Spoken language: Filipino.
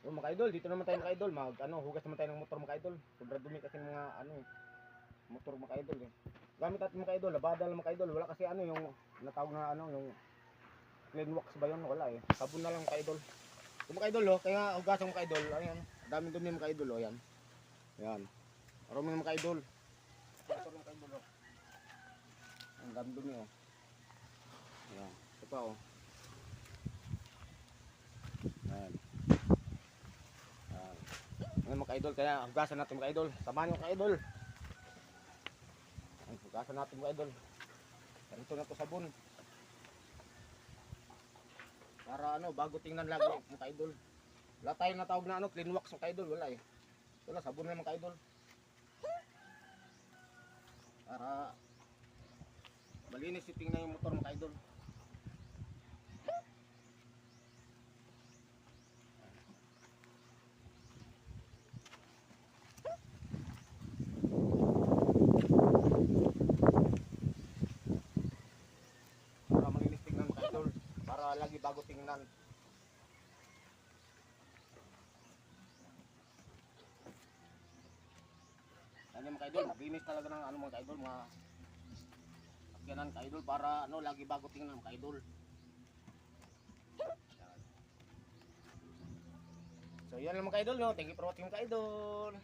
Yung mga idol, dito naman tayo mga idol, hugas naman tayo ng motor mga idol. Sobrang dumi kasi ng mga motor mga idol eh. Gamit natin mga idol, labada lang mga idol. Wala kasi yung natawag na yung clean wax ba yun? Wala eh. Sabon na lang mga idol. Yung mga idol kaya hugasan mga idol. Ayan, daming dumi mga idol ayan. Ayan. Marami mga idol. Motor mga idol ang daming dumi Ayan. Ito pa Ayan. Ayan. Ngayon mga idol, kaya hugasan natin mga idol. Samahan nyo mga idol. Hugasan natin mga idol. Ganito na to sabon. Para bago tingnan lagi mga idol. Wala tayong natawag na clean wax mga idol, wala eh. Wala, sabon na mga idol. Para malinis tingnan yung motor mga idol. Para malinis tingnan mga idol. Para lagi bago tingnan. Yan yung mga idol, linis talaga ng mga idol, mga sakyanan ka idol para lagi bago tingnan mga idol. So yan lang mga idol Thank you for watching mga idol.